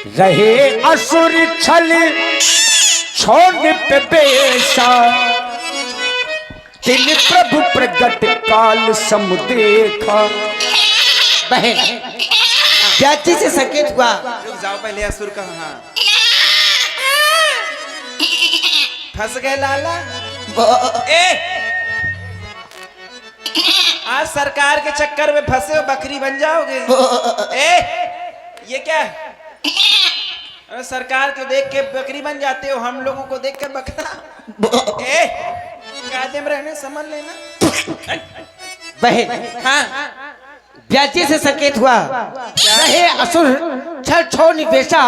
रहे असुर छल छोड़ पे बेशा, तिन प्रभु प्रगट काल सम देखा। बहन क्या चीज से संकेत हुआ? रुक जाओ पहले असुर कहाँ फंस गए लाला। आज सरकार के चक्कर में फंसे हो, बकरी बन जाओगे। ये क्या? अरे सरकार को देख के बकरी बन जाते हो, हम लोगों को देख कर बकरा। कायदे में रहने समझ लेना। बहन हाँ व्याजी से संकेत हुआ, रहे असुर छल छोड़ निवेशा,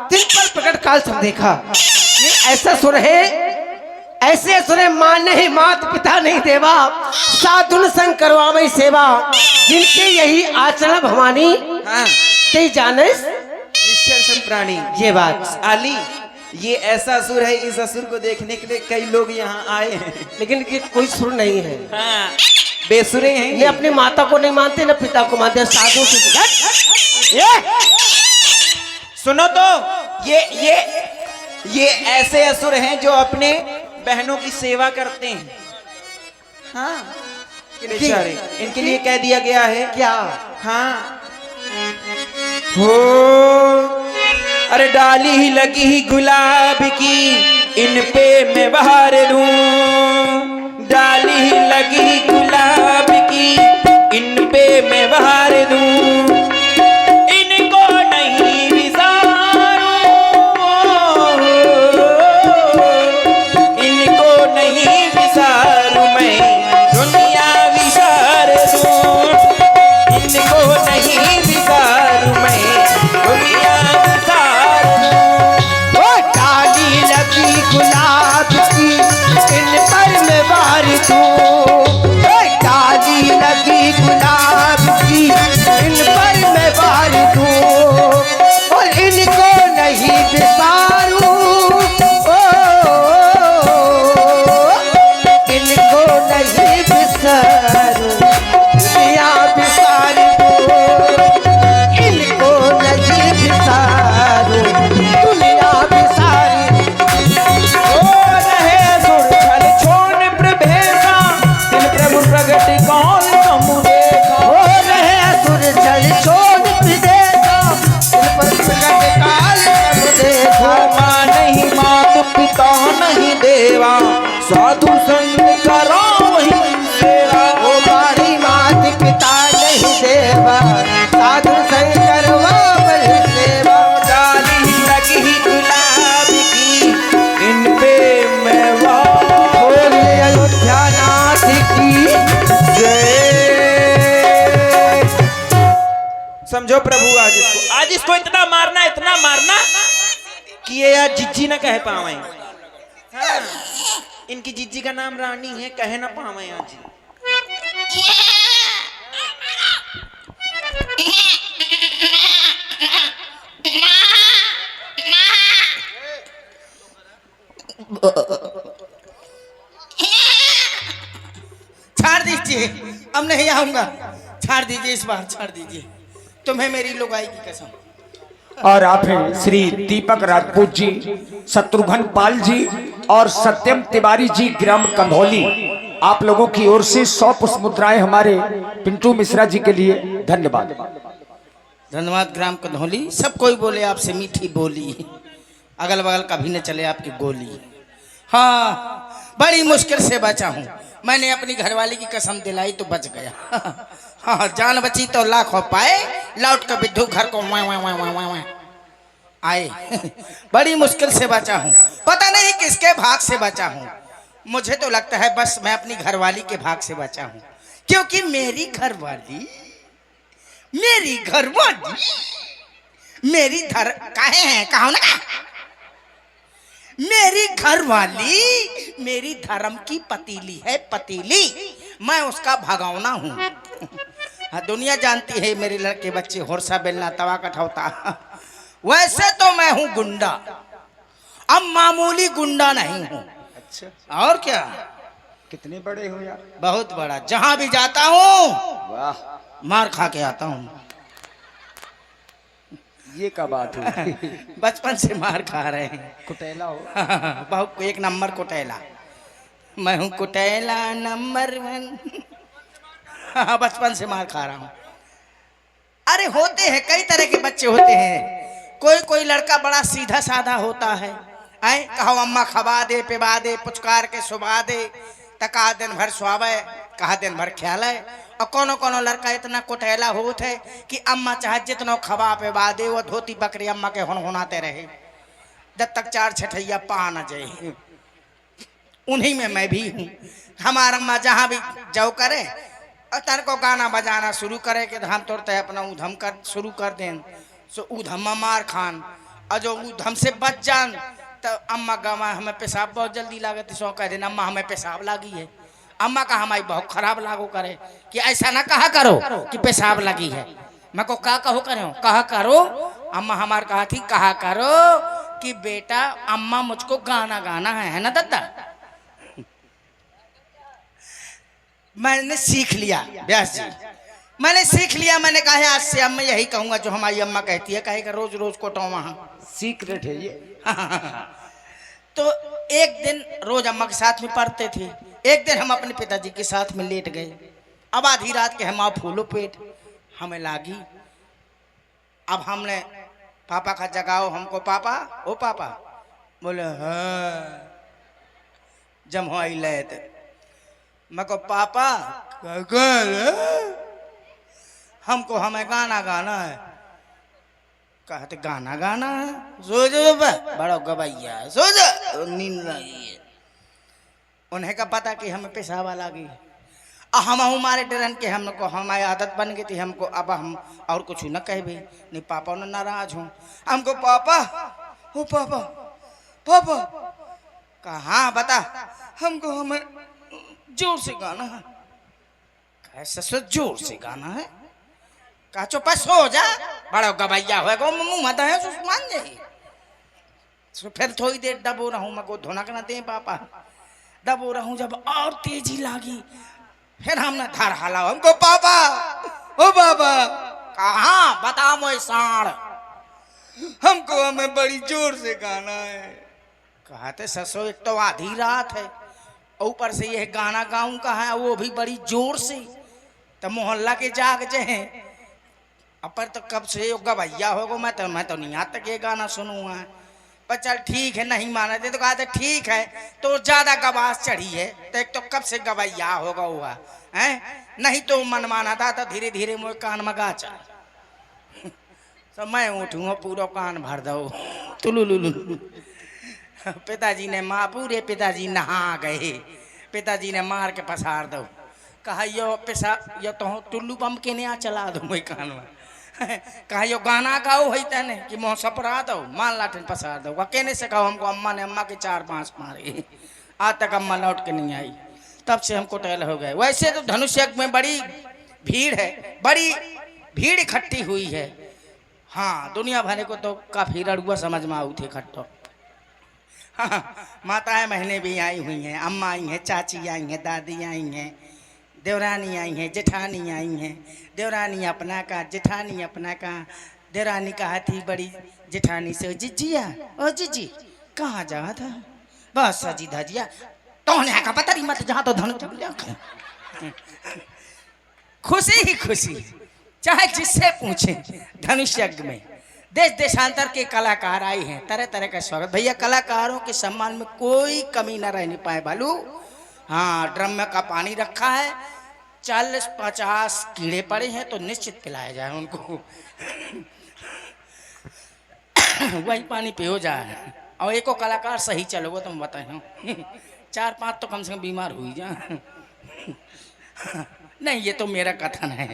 तिन पर प्रकट काल सब देखा। ये ऐसा सुर है, ऐसे असुर मां नहीं मात पिता नहीं देवा, साधुन संग करवावै सेवा, जिनके यही आचरण भवानी हाँ ते जाने निश्चल प्राणी। ये बात आली, ये ऐसा असुर है, इस असुर को देखने के लिए कई लोग यहाँ आए हैं, लेकिन ये कोई सुर नहीं है। हाँ बेसुरे हैं ये अपनी माता को नहीं मानते न पिता को मानते, साधु से। सुनो तो, ये ऐसे असुर हैं जो अपने बहनों की सेवा करते हैं। हाँ बेचारे, इनके लिए कह दिया गया है क्या? हाँ हो, अरे डाली ही लगी ही गुलाब की, इन पे मैं बहार दूं। डाली ही लगी ही गुलाब की, इन पे मैं बहार दूं। इनको नहीं विसारूं, इनको नहीं विसारूं मैं, दुनिया विसार दूं। इनको नहीं विसारूं मैं, दुनिया विसार दूं। ओ डाली लगी गुलाब की, इन पर मैं वार दूं। डाली लगी गुलाब की, इन पर मैं वार दूं, और इनको नहीं बिसारूं। इनको नहीं बिसारूं, दुनिया बिसार दूं। इनको नहीं बिसारूं, दुनिया बिसार ओ रहे सुर छल छोड़ प्रभेसा, तिन प्रभु प्रगट कौन समु देखा। हो रहे असुर छल छोड़ विदेशा, इन पर प्रगट काल सब देखा। माँ नहीं मात पिता नहीं देवा, साधु संग करो वही सेवा। ओ बारी मात पिता नहीं देवा, साधु संग करवा बल सेवा। डाली लगी ही गुलाब की, इन पे मैं बोले अयोध्या नाथ की समझो प्रभु, आज इसको इतना मारना कि ये यार जिज्जी ना कह पावे। हाँ, इनकी जिज्जी का नाम रानी है, कह ना पावे आज। छाड़ दीजिए, अब नहीं आऊंगा। छाड़ दीजिए, इस बार छाड़ दीजिए, तुम्हें मेरी लुगाई की कसम। और आप हैं श्री दीपक राजपूत जी, शत्रुघ्न पाल जी और सत्यम तिवारी जी, ग्राम कंधौली। आप लोगों की ओर से 100 पुष्प मुद्राएं हमारे पिंटू मिश्रा जी के लिए। धन्यवाद। धन्यवाद ग्राम कंधौली। सब कोई बोले आपसे मीठी बोली, अगल बगल कभी न चले आपकी गोली। हाँ बड़ी मुश्किल से बचा हूँ, मैंने अपनी घरवाली की कसम दिलाई तो बच गया। हाँ जान बची तो लाख हो पाए, लौट कर बिद्धू घर को आए। बड़ी मुश्किल से बचा हूँ, पता नहीं किसके भाग से बचा हूँ। मुझे तो लगता है बस मैं अपनी घरवाली के भाग से बचा हूँ, क्योंकि मेरी घरवाली मेरी धर काहे हैं कहा ना, मेरी घरवाली मेरी धर्म की पतीली है, पतीली। मैं उसका भगौना हूँ। हाँ दुनिया जानती है मेरे लड़के बच्चे होरसा बेलना तवा कठौता। वैसे तो मैं हूँ गुंडा, अब मामूली गुंडा नहीं हूँ। अच्छा और क्या, कितने बड़े हो यार। बहुत बड़ा, जहां भी जाता हूँ वाह, मार खा के आता हूँ। ये क्या बात हुई? बचपन से मार खा रहे हैं। कुटेला हो? बहुत एक नंबर कुटेला। मैं हूँ कुटेला नंबर 1। हाँ, बचपन से मार खा रहा हूँ। अरे होते हैं, कई तरह के बच्चे होते हैं। कोई कोई लड़का बड़ा सीधा साधा होता है। आए कहो अम्मा खबा दे पिबा दे पुचकार के सुबा दे, तका दिन भर सुहावे, कहा दिन भर ख्याल है। और कोनो कोनो लड़का इतना कुटेला होत है कि अम्मा चाहे जितनो खबा पिबा दे, वो धोती बकरी अम्मा के हुनहुनाते रहे जब तक 4 छठैया पा न जाए। उन्हीं में मैं भी हूँ। हमारा अम्मा जहाँ भी जाओ करे और तर को गाना बजाना शुरू करे कि हम तोड़ते अपना उधम कर शुरू कर दें, सो उधम मार खान। और जो उधम से बच जान तो अम्मा गवा हमें पेशाब बहुत जल्दी लागत, सो कह देना अम्मा हमें पेशाब लागी है। अम्मा का हमारी बहुत खराब लागू करे कि ऐसा ना कहा करो कि पेशाब लगी है। मैं को का कहो करो, कहा करो। अम्मा हमार कहा थी कहा करो कि बेटा अम्मा मुझको गाना गाना है ना दादा। मैंने सीख लिया व्यास जी, मैंने सीख लिया। मैंने कहा आज से अब मैं यही कहूंगा जो हमारी अम्मा कहती है, कहेगा रोज रोज कोटो वहां। सीक्रेट है ये। तो एक दिन रोज अम्मा के साथ में पढ़ते थे। एक दिन हम अपने पिताजी के साथ में लेट गए। अब आधी रात के हम फूलो पेट हमें लागी। अब हमने पापा का जगाओ हमको, पापा ओ पापा। बोले हाँ जम हो ले। मैं को पापा हमको हमें गाना गाना है। कहते गाना गाना है, सो जो बड़ा गवैया सो जा, नींद लगी है। उन्हें का पता कि हमें पेशाब लगी। हम हमारे डरन के हमको हमारी आदत बन गई थी हमको। अब हम और कुछ न कहबे नहीं, पापा ने नाराज हूँ हमको। पापा ओ पापा पापा कहाँ बता हमको हमें जोर से गाना है। कैसे सो जोर से गाना है? कहा चुप सो जा, बड़ा गवैया होगा मुंह मत है सो मान जाए। सो फिर थोड़ी देर दबो रहूं, मैं को धुनक न दे पापा। दबो रहूं जब और तेजी लागी, फिर हमने थर हाला हमको पापा ओ पापा। कहाँ बता मोए साड़, हमको हमें बड़ी जोर से गाना है। कहते ससो एक तो आधी रात है, ऊपर से यह गाना गाऊं का है वो भी बड़ी जोर से, तो मोहल्ला के जाग जे अपर तो कब से गवैया होगा। मैं तो नहीं आज तक ये गाना सुनूंगा। पर चल ठीक है, नहीं माना दे तो कहा था ठीक है, तो ज्यादा गवास चढ़ी है तो एक तो कब से गवैया होगा हुआ है। नहीं तो मन माना था तो धीरे धीरे मोए कान में गाचा। तो मैं उठूंगा पूरा कान भर दो तुलुलुलु। पिताजी ने माँ पूरे पिताजी नहा गए। पिताजी ने मार के पसार दो। कहा यो पेशा यो तो टुल्लू बम के नया चला दो मोए कान में। कहा यो गाना गाओ है तने कि मोह सपरा दो, मान लाठन पसार दो। कहने से कहो हमको अम्मा ने अम्मा के 4-5 मारे। आज तक अम्मा लौट के नहीं आई, तब से हमको टहल हो गए। वैसे तो धनुष यज्ञ में बड़ी भीड़ है, बड़ी भीड़ इकट्ठी हुई है। हाँ दुनिया भर को तो काफी रड़ुआ समझ में आऊ थे इकट्ठो। हाँ माताएं बहनें भी आई हुई हैं, अम्मा आई हैं, चाची आई हैं, दादी आई हैं, देवरानी आई हैं, जेठानी आई हैं। देवरानी अपना का, जेठानी अपना का। देवरानी कहा थी बड़ी जेठानी से, जिजिया ओ जिजी कहाँ जा था? बस सजी धजिया तो का पता नहीं मत जहाँ तो धन खुशी ही खुशी, चाहे जिससे पूछे। धनुष यज्ञ में देश देशांतर के कलाकार आए हैं, तरह तरह का स्वागत। भैया कलाकारों के सम्मान में कोई कमी न रहने पाए बालू। हाँ ड्रम में का पानी रखा है, 40-50 कीड़े पड़े हैं तो निश्चित पिलाया जाए उनको। वही पानी पियो जाए। और एको कलाकार सही चलो वो तुम बताए 4-5 तो कम से कम बीमार हुई जा। नहीं ये तो मेरा कथन है,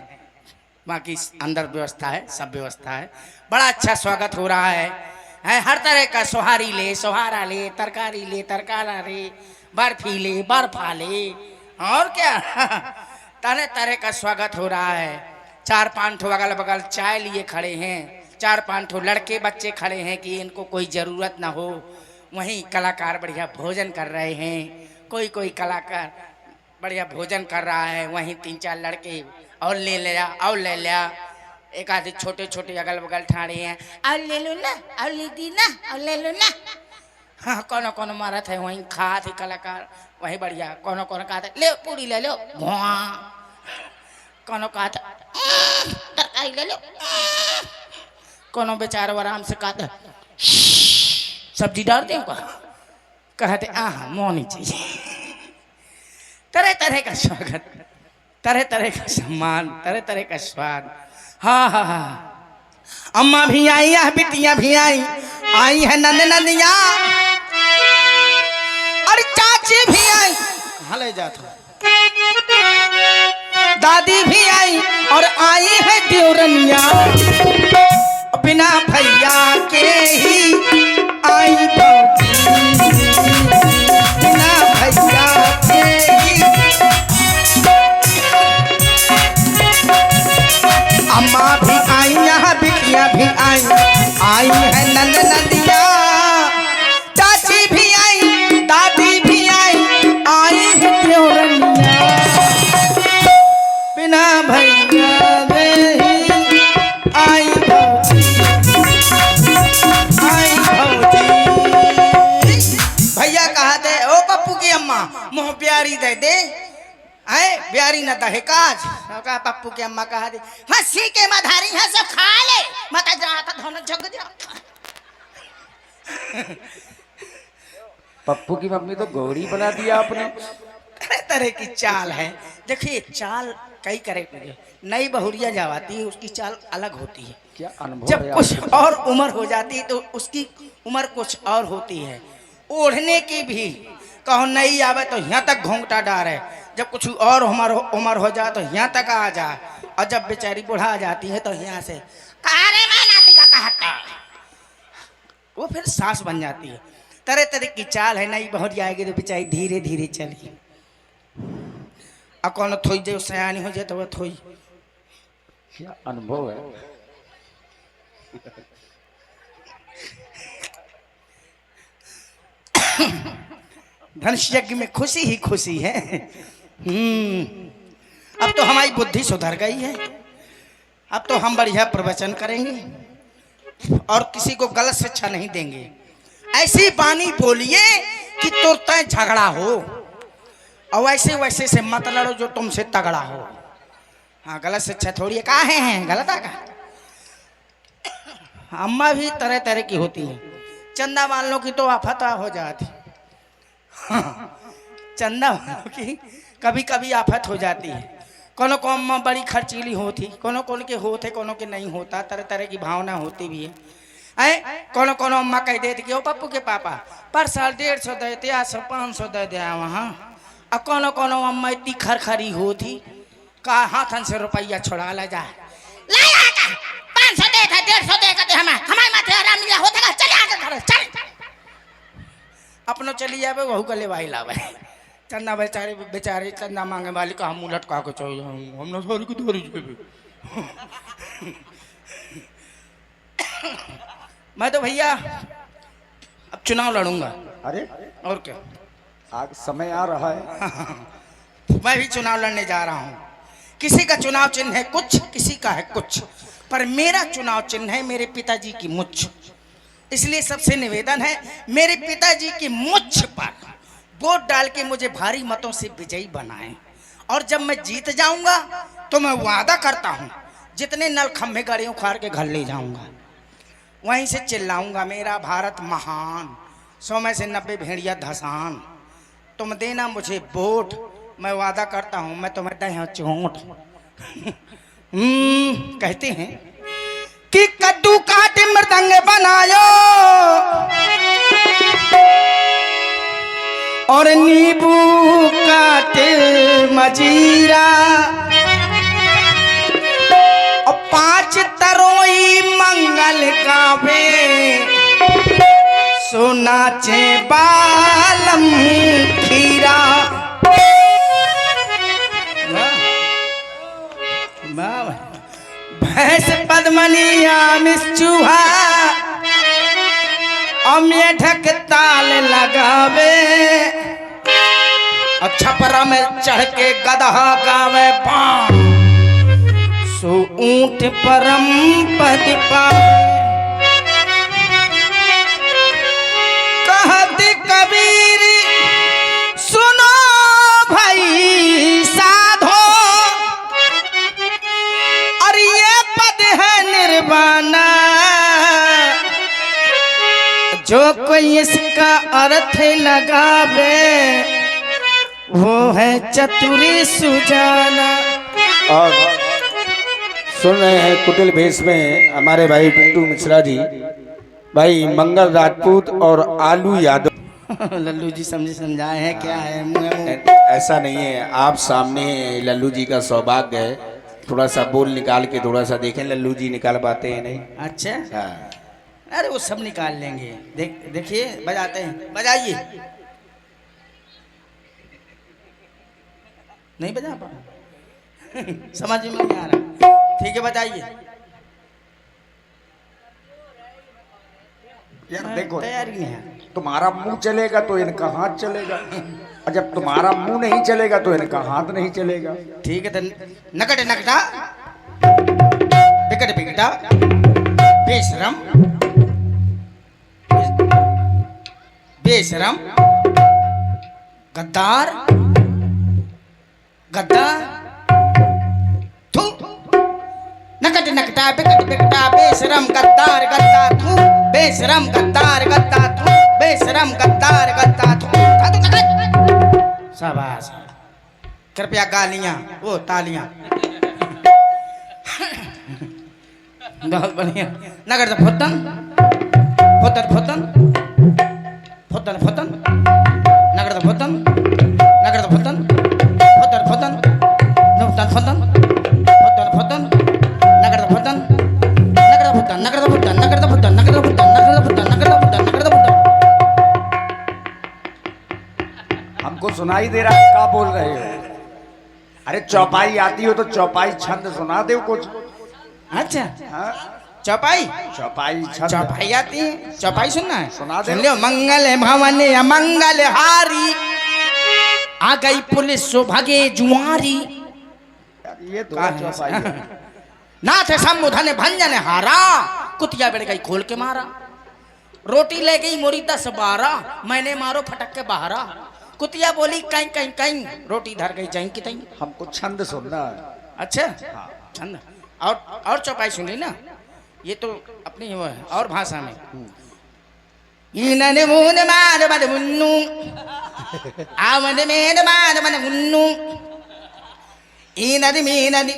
बाकी अंदर व्यवस्था है, सब व्यवस्था है। बड़ा अच्छा स्वागत हो रहा है हर तरह का। सोहारी ले सोहारा ले, तरकारी ले तरकारा ले, बर्फी ले बर्फा ले, और क्या तरह तरह का स्वागत हो रहा है। 4-5 ठो अगल बगल चाय लिए खड़े हैं, 4-5 ठो लड़के बच्चे खड़े हैं कि इनको कोई ज़रूरत ना हो। वहीं कलाकार बढ़िया भोजन कर रहे हैं, कोई कलाकार बढ़िया भोजन कर रहा है। वहीं 3-4 लड़के और ले लिया और ले लिया। एक आधे छोटे छोटे अगल बगल ठाड़े हैं, और ले लो ना, और ले दी ना, और ले लो ना। हाँ, कोनो कोनो मारा थे वहीं खा थे कलाकार, वहीं बढ़िया। कोनो कोनो कहा था ले पूरी ले लो, कोनो कहा था तरकारी ले लो, कोनो बेचारा आराम से कहा था सब्जी डाल दें, कहते आह मोनी चाहिए। तरह तरह का स्वागत, तरह तरह का सम्मान, तरह तरह का स्वाद। हाँ हाँ हाँ, अम्मा भी आई है, बिटियां भी आई है, नंद नंदिया और चाची भी आई, कहाँ ले जाता, दादी भी आई और आई है देवरनिया, बिना भैया के ही आई भौजी, बिना भैया के ही। अम्मा भी आई यहाँ, बिटिया भी आई है नंद नंदिया, चाची भी आई, दादी भी आई है देवरनिया, बिना भैया के ही आई भौजी, आई भौजी। भैया कहा दे ओ पप्पू की अम्मा मुँह प्यारी दे दे, आए प्यारी न दहे काज। कहा पप्पू की अम्मा कहा दे हंसी के मधारी है सब खा ले, मत जाता धोना जग जा। पप्पू की मम्मी तो गौरी बना दिया आपने। तरह तरह की चाल है, देखिए चाल कई करे, नई बहुरिया जब आती है उसकी चाल अलग होती है। क्या अनुभव जब है कुछ और उम्र हो जाती है तो उसकी उम्र कुछ और होती है। ओढ़ने की भी कहो नहीं आवे तो यहाँ तक घोंघटा डार है, जब कुछ और उम्र हो जाए तो यहाँ तक आ जाए, और जब बेचारी बुढ़ा आ जाती है तो यहाँ से नाती का कहता वो फिर सास बन जाती है। तरह तरह की चाल है, नई बहुत आएगी तो बेचारी धीरे धीरे चली, और कौन थोई जो सयानी हो जाए तो वह थोई। क्या अनुभव है। धनुष यज्ञ में खुशी ही खुशी है। अब तो हमारी बुद्धि सुधर गई है, अब तो हम बढ़िया प्रवचन करेंगे और किसी को गलत शिक्षा नहीं देंगे। ऐसी बानी बोलिए कि तुरंत झगड़ा हो, और वैसे वैसे से मत लड़ो जो तुमसे तगड़ा हो। हाँ, गलत शिक्षा थोड़ी है, कहा है गलत है का। अम्मा भी तरह तरह की होती हैं, चंदा वालों की तो आफत हो जाती। हाँ, चंदा वालों की कभी कभी आफत हो जाती है। कोनो को अम्मा बड़ी खर्चीली होती, कोनो कोनो के होते, कोनो के नहीं होता, तरह तरह की भावना होती भी है। कोनो कोनो अम्मा कह देती कि ओ पप्पू के पापा पर साल 150 देते, 500 दे दिया वहाँ। और कोनो कोनो अम्मा इतनी खरखरी होती, कहा हाथन से रुपया छोड़ा ला जा, 500 दे 150 दे हमारे माथे आराम मिला होता, चले आगे घर चल। अपनो चली जावे वहू का ले भाई लावे, चंदा बेचारे बेचारे चंदा मांगे वाली का हम लटका के चल जाऊँ, हमने सारी की तोरी जेबे। मैं तो भैया अब चुनाव लड़ूंगा। अरे और क्या, आज समय आ रहा है। मैं भी चुनाव लड़ने जा रहा हूँ। किसी का चुनाव चिन्ह है कुछ, किसी का है कुछ, पर मेरा चुनाव चिन्ह है मेरे पिताजी की मुच्छ। इसलिए सबसे निवेदन है मेरे पिताजी की मुच्छ पर वोट डाल के मुझे भारी मतों से विजयी बनाएं, और जब मैं जीत जाऊंगा तो मैं वादा करता हूं जितने नल खम्भे गाड़ियों उखाड़ के घर ले जाऊंगा, वहीं से चिल्लाऊंगा मेरा भारत महान, 100 में से 90 भेड़िया धसान। तुम देना मुझे वोट, मैं वादा करता हूं मैं तुम्हें दया चोट। कहते हैं कि कद्दू काटे मृदंग बनायो और नींबू काटे मजीरा, और 5 तरोई मंगल गावे सोनाचे बालम खीरा। भैंस पद्मनिया मिस चूहा अमेठक ताल लगावे, और छपरा में चढ़ के गदहा गावे बाम सो ऊंट परम पद पाए, कहत कबीर सुनो भाई साधो, और ये पद है निर्वाणा, जो कोई इसका अर्थ लगावे वो है चतुरी सुजाना। और सुन रहे हैं कुटिल भेष में हमारे भाई पिंटू मिश्रा जी, भाई मंगल राजपूत और आलू यादव। लल्लू जी समझे समझाए हैं क्या है मुँह ऐसा नहीं है, आप सामने लल्लू जी का सौभाग्य है, थोड़ा सा बोल निकाल के थोड़ा सा देखें, लल्लू जी निकाल पाते हैं नहीं? अच्छा, हाँ। अरे वो सब निकाल लेंगे। देखिए बजाते हैं, बजाइए। नहीं बजा पा समझ में नहीं आ रहा, ठीक है बजाइए। यार देखो, तैयारी नहीं है। तुम्हारा मुंह चलेगा तो इनका हाथ चलेगा, और जब तुम्हारा मुंह नहीं चलेगा तो इनका हाथ नहीं चलेगा। ठीक है तो नकट नकटा बिकट बिकटा बेशरम बेशरम गद्दार गद्दार थू, नकट नकटा बिकट बिकटा बेशरम गद्दार गद्दार थू, बेशरम गद्दार गद्दार थू, बेशरम गद्दार गद्दार थू। शाबाश, कृपया गालियां वो तालियां। बहुत बढ़िया। नगर तो फुतन फुतन फुतन फुतन फुतन नगर तो फुतन नगर तो फुतन फुतन फुतन फुतन फुतन फुतन फुतन नगर तो फुतन नगर तो फुतन नगर तो फुतन नगर तो फुतन नगर तो फुतन नगर तो फुतन नगर तो फुतन नगर तो फुतन। हमको सुनाई दे रहा है क्या बोल रहे हो? अरे चौपाई आती हो तो चौपाई छंद सुना दो कुछ। अच्छा, हाँ? चौपाई चौपाई छंद। चौपाई आती है, चौपाई सुनना है? सुना दे। सुन लो। मंगल भवन अमंगल हारी, आ गई पुलिस सो भगे जुआरी, ये तो चौपाई है। नाथ सम्बुधन भंजन हारा, कुतिया बढ़ गई खोल के मारा, रोटी ले गई मोरी 10-12, मैंने मारो फटक के बहारा, कुतिया बोली कहीं कहीं कहीं, रोटी धर गई जाई की तई। हमको छंद सुनना है। अच्छा छंद और चौपाई सुन ली ना, ये तो अपनी वो है और भाषा में। इनने मुन मार बद मुन्नू आमद में मार बद मुन्नू इनद मीनद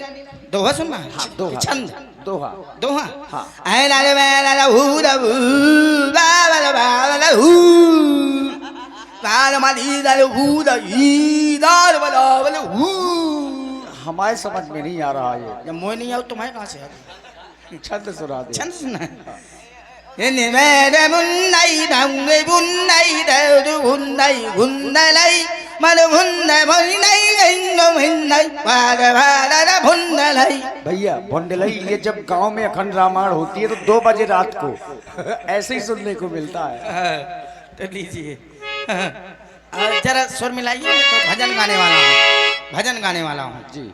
दोहा सुनना है। दोहा। छंद दोहा। दोहा। हाँ। ऐ लाल लाल हू दबू बाबल बाबल हू लाल माली लाल हू दी लाल बाबल हू। हमारे समझ में नहीं आ रहा ये। जब मोह नहीं आओ तुम्हारे कहाँ से आ? छंद सुना दे। छंद सुना है। इन्हें मेरे मुन्नई ढंगे बुन्नई दे बुन्नई बुन्नई मन बुन्नई बुन्नई इंदो बुन्नई बार बार बुन्नई। भैया भंडलई, ये जब गांव में अखंड रामायण होती है तो 2 बजे रात को ऐसे ही सुनने को मिलता है। तो लीजिए जरा सुर मिलाइए, मैं तो भजन गाने वाला हूँ, भजन गाने वाला हूँ जी।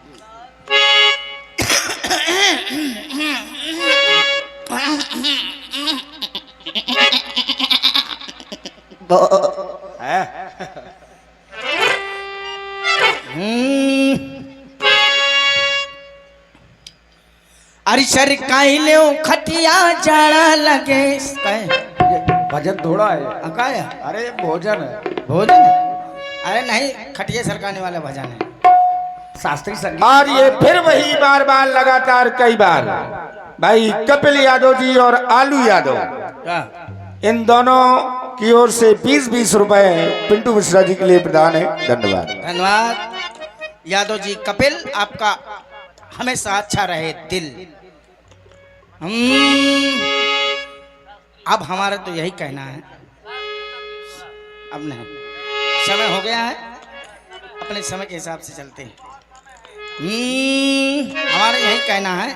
अरे सर काइले खटिया जाड़ा लगे भजन थोड़ा है। अकाया अरे भोजन है। भोजन। अरे नहीं, खटिया सरकाने वाला भजन है, शास्त्रीय संगीत। और ये फिर वही बार बार लगातार कई बार भाई कपिल यादव जी और आलू यादव, इन दोनों की ओर से 20-20 रुपए पिंटू मिश्रा जी के लिए प्रदान है। धन्यवाद। धन्यवाद यादव जी। कपिल आपका हमेशा अच्छा रहे दिल। अब हमारा तो यही कहना है, अब नहीं, समय हो गया है, अपने समय के हिसाब से चलते हैं। हमारा यही कहना है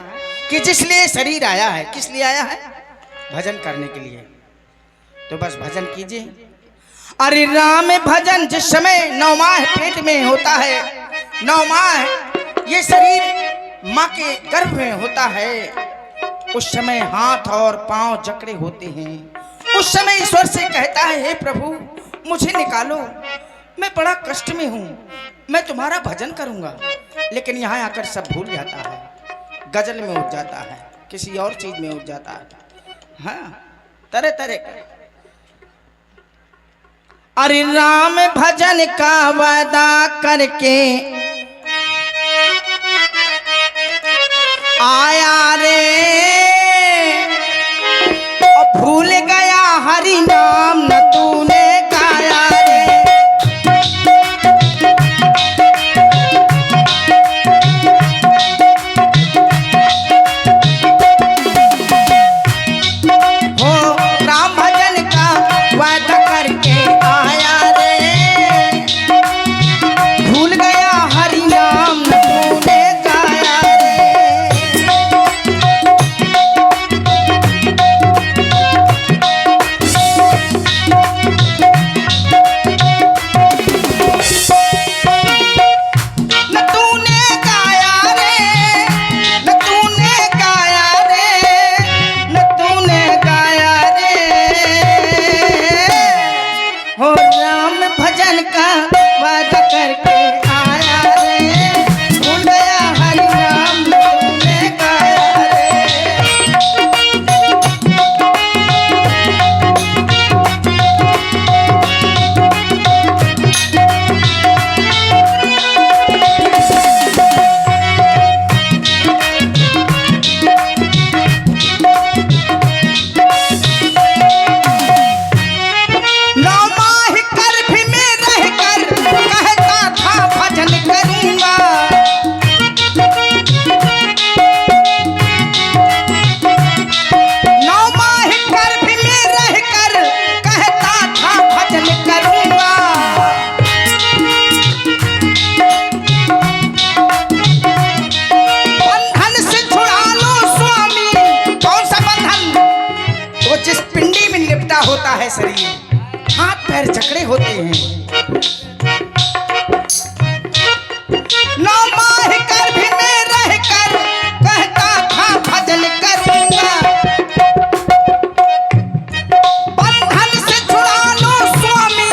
कि जिस लिए शरीर आया है, किस लिए आया है? भजन करने के लिए। तो बस भजन कीजिए। अरे राम भजन जिस समय 9 माह पेट में होता है, 9 माह ये शरीर माँ के गर्भ में होता है, उस समय हाथ और पांव जकड़े होते हैं। उस समय ईश्वर से कहता है, हे प्रभु मुझे निकालो, मैं बड़ा कष्ट में हूँ, मैं तुम्हारा भजन करूँगा। लेकिन यहाँ आकर सब भूल जाता है, गजल में उठ जाता है, किसी और चीज में उठ जाता है। हाँ, तरह तरह का। अरे राम भजन का वादा करके आया रे, और भूल गया हरि नाम न तूने गाया रे। हो राम भजन का वादा करके आया रे, भूल गया हरि नाम न तूने गाया रे। न तूने गाया रे, न तूने गाया रे, न तूने गाया रे। हो राम भजन का वादा करके आया रे, भूल गया हरि नाम न तूने गाया रे। नौ माह गर्भ में रहकर कहता था भजन करूंगा। नौ माह गर्भ में रहकर कहता था भजन करूंगा। बंधन से छुड़ा लो स्वामी। कौन सा बंधन? वो जिस पिंडी में लिपटा होता है शरीर, हाथ पैर जकड़े होते हैं। नौ माह गर्भ में रहकर कहता था भजन करूंगा। बंधन से छुड़ा लो स्वामी,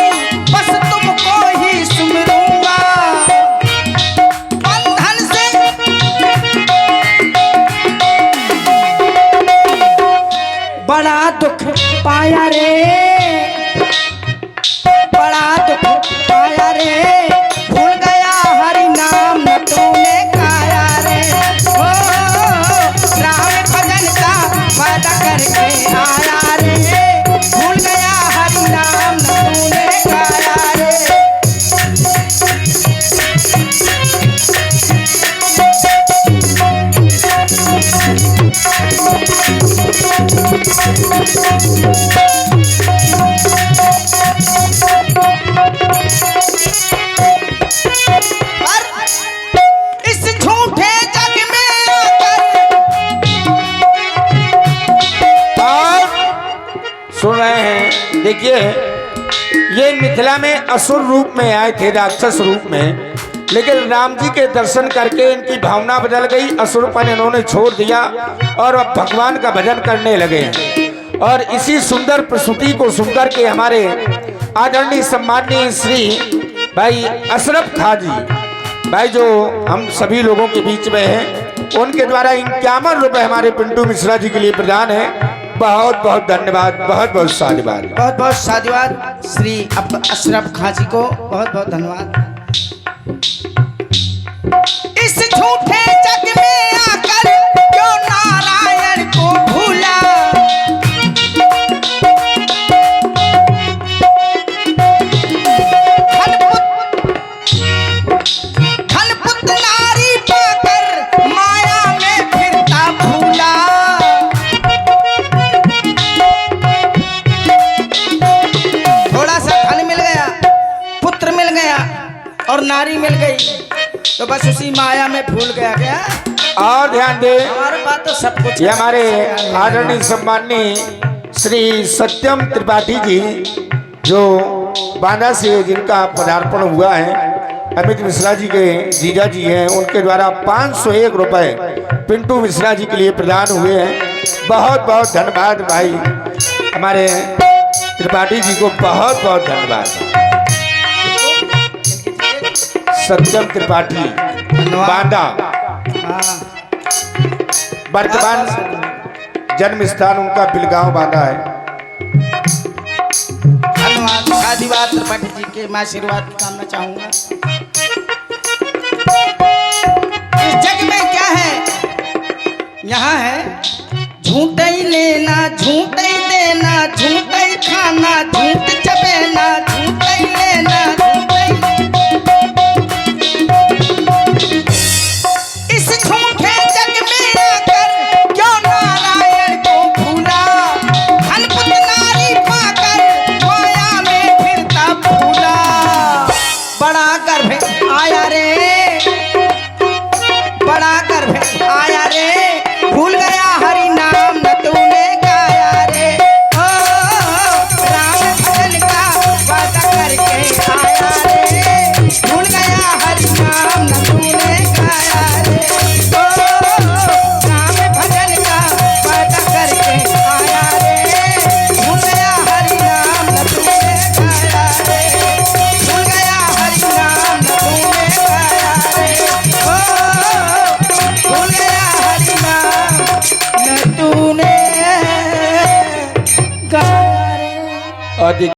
बस तुमको ही सुमरूंगा। बंधन से बड़ा दुख पाया रे, बड़ा दुख पाया रे, भूल गया हरि नाम न तूने गाया रे। ओ राम भजन का वादा करके आया रे, भूल गया हरि नाम न तूने गाया रे। पर इस झूठे जग में आकर सुन रहे हैं, देखिए ये मिथिला में असुर रूप में आए थे, राक्षस रूप में, लेकिन राम जी के दर्शन करके इनकी भावना बदल गई, असुरपन इन्होंने छोड़ दिया और अब भगवान का भजन करने लगे। और इसी सुंदर प्रस्तुति को सुनकर के हमारे आदरणीय सम्माननीय श्री भाई अशरफ खां जी भाई, जो हम सभी लोगों के बीच में हैं, उनके द्वारा 51 रुपए हमारे पिंटू मिश्रा जी के लिए प्रदान है। बहुत बहुत धन्यवाद, बहुत बहुत साधुवाद। बहुत बहुत साधुवाद श्री अशरफ खां जी को, बहुत बहुत धन्यवाद। इस झूठे जग में आकर क्यों नारायण को भूला। धनपुत नारी पाकर माया में फिरता भूला। थोड़ा सा धन मिल गया, पुत्र मिल गया और नारी मिल गई, तो बस उसी माया में भूल गया। क्या और ध्यान दे, हमारे पास तो सब कुछ ये हमारे आदरणीय सम्माननीय श्री सत्यम त्रिपाठी जी, जो बांदा से जिनका पदार्पण हुआ है, अमित मिश्रा जी के जीजा जी हैं, उनके द्वारा 501 रुपए पिंटू मिश्रा जी के लिए प्रदान हुए हैं। बहुत बहुत धन्यवाद भाई, हमारे त्रिपाठी जी को बहुत बहुत धन्यवाद। सत्यम त्रिपाठी बांदा, वर्तमान जन्म स्थान उनका बिलगांव बांदा है। धन्यवाद आदिवाद त्रिपाठी जी के मैं आशीर्वाद की कामना चाहूंगा। इस जग में क्या है, यहाँ है झूठ ही लेना झूठ ही